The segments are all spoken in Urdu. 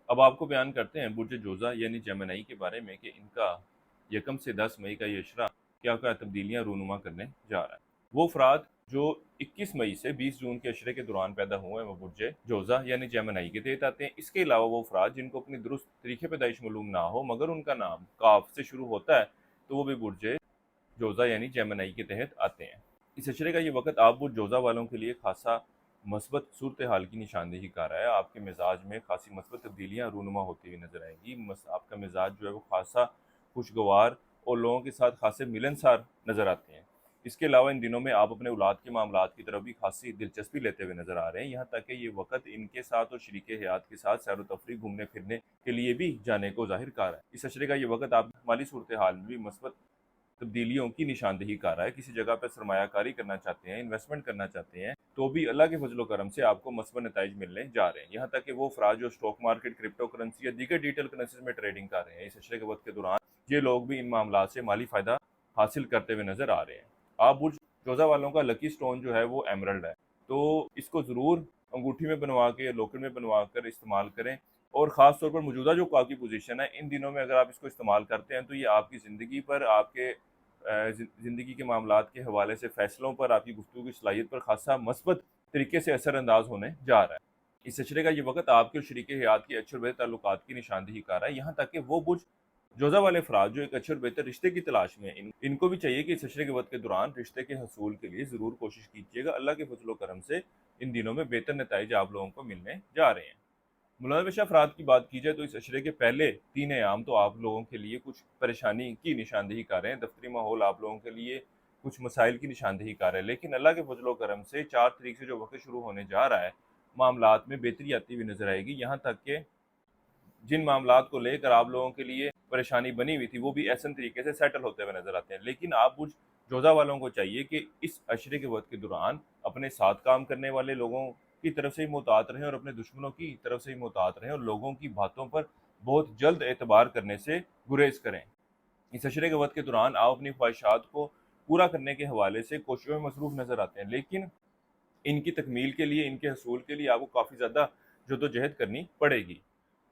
اب آپ کو بیان کرتے ہیں برج جوزا یعنی جیمنائی کے بارے میں کہ ان کا 1 سے 10 مئی کا یہ اشرہ کیا کیا تبدیلیاں رونما کرنے جا رہا ہے۔ وہ افراد جو 21 مئی سے 20 جون کے اشرے کے دوران پیدا ہوئے ہیں وہ برج جوزا یعنی جیمنائی کے تحت آتے ہیں۔ اس کے علاوہ وہ افراد جن کو اپنی درست تاریخ پیدائش معلوم نہ ہو مگر ان کا نام کاف سے شروع ہوتا ہے تو وہ بھی برج جوزا یعنی جیمنائی کے تحت آتے ہیں۔ اس اشرے کا یہ وقت آپ برج جوزا والوں کے لیے خاصا مثبت صورتحال کی نشاندہی کر رہا ہے۔ آپ کے مزاج میں خاصی مثبت تبدیلیاں رونما ہوتی ہوئی نظر آئیں گی۔ آپ کا مزاج جو ہے وہ خاصا خوشگوار اور لوگوں کے ساتھ خاصے ملنسار نظر آتے ہیں۔ اس کے علاوہ ان دنوں میں آپ اپنے اولاد کے معاملات کی طرف بھی خاصی دلچسپی لیتے ہوئے نظر آ رہے ہیں، یہاں تک کہ یہ وقت ان کے ساتھ اور شریک حیات کے ساتھ سیر و تفریح گھومنے پھرنے کے لیے بھی جانے کو ظاہر کر رہا ہے۔ اس اشرے کا یہ وقت آپ مالی صورتحال میں بھی مثبت تبدیلیوں کی نشاندہی کر رہا ہے۔ کسی جگہ پہ سرمایہ کاری کرنا چاہتے ہیں، انویسٹمنٹ کرنا چاہتے ہیں تو بھی اللہ کے فضل و کرم سے آپ کو مثبت نتائج ملنے جا رہے ہیں، یہاں تک کہ وہ افراد جو اسٹاک مارکیٹ، کرپٹو کرنسی یا دیگر ڈیجیٹل کرنسیز میں ٹریڈنگ کر رہے ہیں اس اشرے کے وقت کے دوران یہ لوگ بھی ان معاملات سے مالی فائدہ حاصل کرتے ہوئے نظر آ رہے ہیں۔ آپ برج جوزا والوں کا لکی سٹون جو ہے وہ ایمرلڈ ہے، تو اس کو ضرور انگوٹھی میں بنوا کے لوکر میں بنوا کر استعمال کریں، اور خاص طور پر موجودہ جو کاغذی پوزیشن ہے ان دنوں میں اگر آپ اس کو استعمال کرتے ہیں تو یہ آپ کی زندگی پر، آپ کے زندگی کے معاملات کے حوالے سے فیصلوں پر، آپ کی گفتگو کی صلاحیت پر خاصا مثبت طریقے سے اثر انداز ہونے جا رہا ہے۔ اس اشرے کا یہ وقت آپ کے اور شریک حیات کے اچھے اور بہتر تعلقات کی نشاندہی کر رہا ہے، یہاں تک کہ وہ برج جوزا والے افراد جو ایک اچھے اور بہتر رشتے کی تلاش میں ہیں ان کو بھی چاہیے کہ اس اشرے کے وقت کے دوران رشتے کے حصول کے لیے ضرور کوشش کیجیے گا۔ اللہ کے فضل و کرم سے ان دنوں میں بہتر نتائج آپ لوگوں کو ملنے جا رہے ہیں۔ ملوث افراد کی بات کی جائے تو اس اشرے کے پہلے 3 ایام تو آپ لوگوں کے لیے کچھ پریشانی کی نشاندہی کر رہے ہیں، دفتری ماحول آپ لوگوں کے لیے کچھ مسائل کی نشاندہی کر رہے ہیں، لیکن اللہ کے فضل و کرم سے 4 تاریخ سے جو وقت شروع ہونے جا رہا ہے معاملات میں بہتری آتی ہوئی نظر آئے گی، یہاں تک کہ جن معاملات کو لے کر آپ لوگوں کے لیے پریشانی بنی ہوئی تھی وہ بھی احسن طریقے سے سیٹل ہوتے ہوئے نظر آتے ہیں۔ لیکن آپ برج جوزا والوں کو چاہیے کہ اس عشرے کے وقت کے دوران اپنے ساتھ کام کرنے والے لوگوں کی طرف سے ہی محتاط رہیں اور اپنے دشمنوں کی طرف سے ہی محتاط رہیں، اور لوگوں کی باتوں پر بہت جلد اعتبار کرنے سے گریز کریں۔ اس عشرے کے وقت کے دوران آپ اپنی خواہشات کو پورا کرنے کے حوالے سے کوششوں میں مصروف نظر آتے ہیں، لیکن ان کی تکمیل کے لیے، ان کے حصول کے لیے آپ کو کافی زیادہ جدوجہد کرنی پڑے گی۔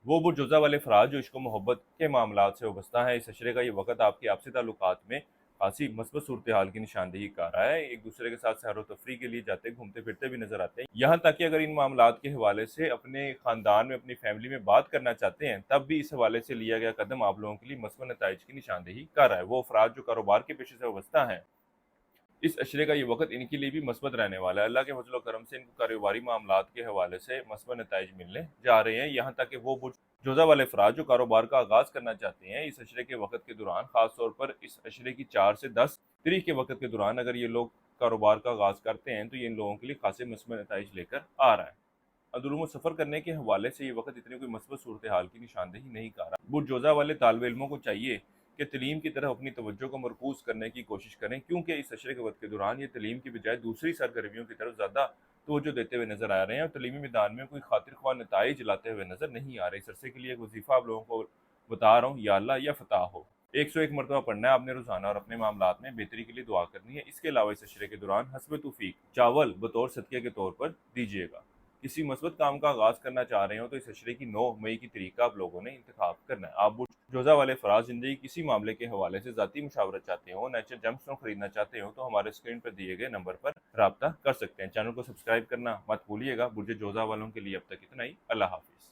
وہ برجوزہ والے افراد جو عشق و محبت کے معاملات سے وابستہ ہیں، اس عشرے کا یہ وقت آپ کے آپسی تعلقات میں خاصی مثبت صورتحال کی نشاندہی کر رہا ہے، ایک دوسرے کے ساتھ سیر و تفریح کے لیے جاتے گھومتے پھرتے بھی نظر آتے ہیں، یہاں تک کہ اگر ان معاملات کے حوالے سے اپنے خاندان میں، اپنی فیملی میں بات کرنا چاہتے ہیں تب بھی اس حوالے سے لیا گیا قدم آپ لوگوں کے لیے مثبت نتائج کی نشاندہی کر رہا ہے۔ وہ افراد جو کاروبار کے پیشے سے وابستہ ہیں اس عشرے کا یہ وقت ان کے لیے بھی مثبت رہنے والا ہے، اللہ کے فضل و کرم سے ان کو کاروباری معاملات کے حوالے سے مثبت نتائج ملنے جا رہے ہیں، یہاں تک کہ وہ برج جوزا والے افراد جو کاروبار کا آغاز کرنا چاہتے ہیں اس عشرے کے وقت کے دوران، خاص طور پر اس عشرے کی 4 سے 10 تاریخ کے وقت کے دوران اگر یہ لوگ کاروبار کا آغاز کرتے ہیں تو یہ ان لوگوں کے لیے خاصے مثبت نتائج لے کر آ رہا ہے۔ اندرون سفر کرنے کے حوالے سے یہ وقت اتنی کوئی مثبت صورتحال کی نشاندہی نہیں کر رہا۔ برج جوزا والے طالب علموں کو چاہیے کہ تعلیم کی طرف اپنی توجہ کو مرکوز کرنے کی کوشش کریں، کیونکہ اس عشرے کے وقت کے دوران یہ تعلیم کی بجائے دوسری سرگرمیوں کی طرف زیادہ توجہ دیتے ہوئے نظر آ رہے ہیں اور تعلیمی میدان میں کوئی خاطر خواہ نتائج لاتے ہوئے نظر نہیں آ رہے۔ اس عرصے کے لیے ایک وظیفہ آپ لوگوں کو بتا رہا ہوں، یا اللہ یا فتح ہو 101 مرتبہ پڑھنا ہے آپ نے روزانہ، اور اپنے معاملات میں بہتری کے لیے دعا کرنی ہے۔ اس کے علاوہ اس عشرے کے دوران حسب توفیق چاول بطور صدقے کے طور پر دیجیے گا۔ کسی مثبت کام کا آغاز کرنا چاہ رہے ہو تو اس عشرے کی 9 مئی کی تاریخ کا آپ لوگوں نے انتخاب کرنا ہے۔ آپ جوزا والے فراز زندگی کسی معاملے کے حوالے سے ذاتی مشاورت چاہتے ہو، نیچرل جیم اسٹون خریدنا چاہتے ہو تو ہمارے اسکرین پر دیے گئے نمبر پر رابطہ کر سکتے ہیں۔ چینل کو سبسکرائب کرنا مت بھولیے گا۔ برج جوزا والوں کے لیے اب تک اتنا ہی، اللہ حافظ۔